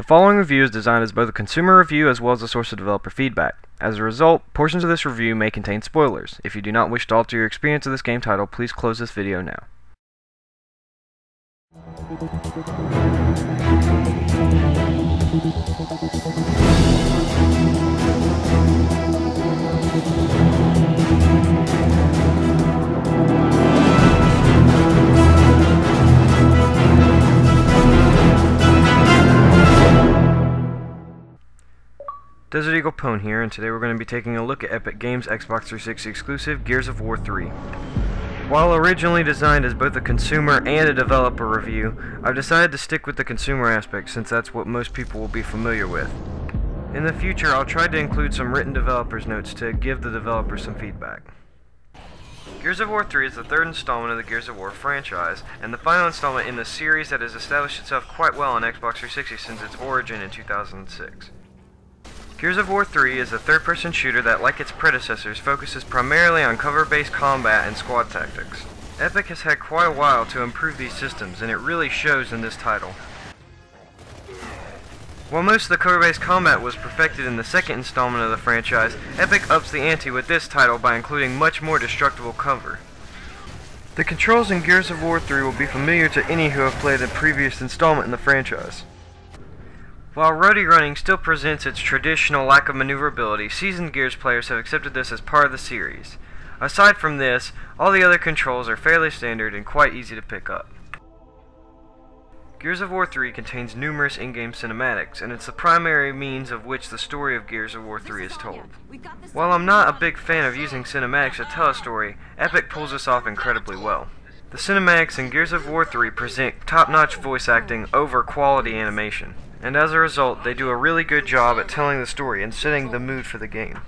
The following review is designed as both a consumer review as well as a source of developer feedback. As a result, portions of this review may contain spoilers. If you do not wish to alter your experience of this game title, please close this video now. Desert Eagle Pwn here, and today we're going to be taking a look at Epic Games' Xbox 360 exclusive Gears of War 3. While originally designed as both a consumer and a developer review, I've decided to stick with the consumer aspect since that's what most people will be familiar with. In the future, I'll try to include some written developer's notes to give the developers some feedback. Gears of War 3 is the third installment of the Gears of War franchise, and the final installment in the series that has established itself quite well on Xbox 360 since its origin in 2006. Gears of War 3 is a third-person shooter that, like its predecessors, focuses primarily on cover-based combat and squad tactics. Epic has had quite a while to improve these systems, and it really shows in this title. While most of the cover-based combat was perfected in the second installment of the franchise, Epic ups the ante with this title by including much more destructible cover. The controls in Gears of War 3 will be familiar to any who have played the previous installment in the franchise. While roadie running still presents its traditional lack of maneuverability, seasoned Gears players have accepted this as part of the series. Aside from this, all the other controls are fairly standard and quite easy to pick up. Gears of War 3 contains numerous in-game cinematics, and it's the primary means of which the story of Gears of War 3 is told. While I'm not a big fan of using cinematics to tell a story, Epic pulls this off incredibly well. The cinematics in Gears of War 3 present top-notch voice acting over quality animation, and as a result, they do a really good job at telling the story and setting the mood for the game.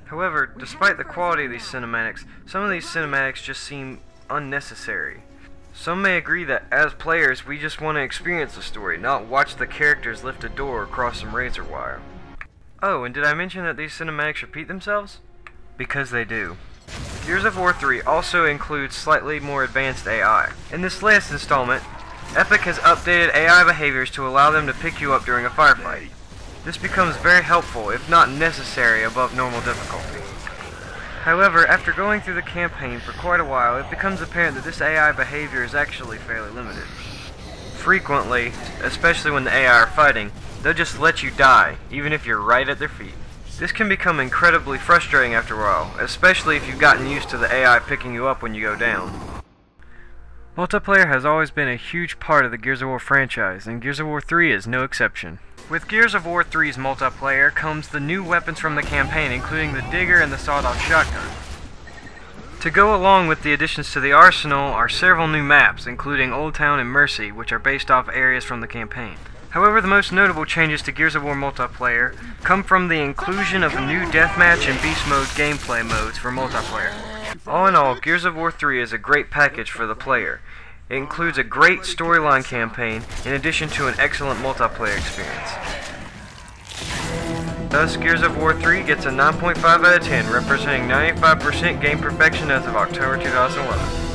However, despite the quality of these cinematics, some of these cinematics just seem unnecessary. Some may agree that as players, we just want to experience the story, not watch the characters lift a door or cross some razor wire. Oh, and did I mention that these cinematics repeat themselves? Because they do. Gears of War 3 also includes slightly more advanced AI. In this latest installment, Epic has updated AI behaviors to allow them to pick you up during a firefight. This becomes very helpful, if not necessary, above normal difficulty. However, after going through the campaign for quite a while, it becomes apparent that this AI behavior is actually fairly limited. Frequently, especially when the AI are fighting, they'll just let you die, even if you're right at their feet. This can become incredibly frustrating after a while, especially if you've gotten used to the AI picking you up when you go down. Multiplayer has always been a huge part of the Gears of War franchise, and Gears of War 3 is no exception. With Gears of War 3's multiplayer comes the new weapons from the campaign, including the Digger and the sawed-off shotgun. To go along with the additions to the arsenal are several new maps, including Old Town and Mercy, which are based off areas from the campaign. However, the most notable changes to Gears of War multiplayer come from the inclusion of new deathmatch and beast mode gameplay modes for multiplayer. All in all, Gears of War 3 is a great package for the player. It includes a great storyline campaign in addition to an excellent multiplayer experience. Thus, Gears of War 3 gets a 9.5 out of 10, representing 95% game perfection as of October 2011.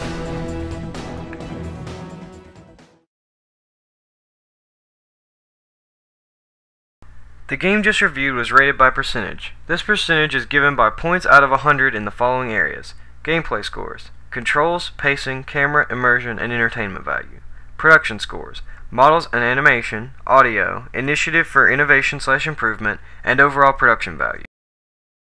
The game just reviewed was rated by percentage. This percentage is given by points out of 100 in the following areas: gameplay scores, controls, pacing, camera, immersion, and entertainment value; production scores, models and animation, audio, initiative for innovation/improvement, and overall production value.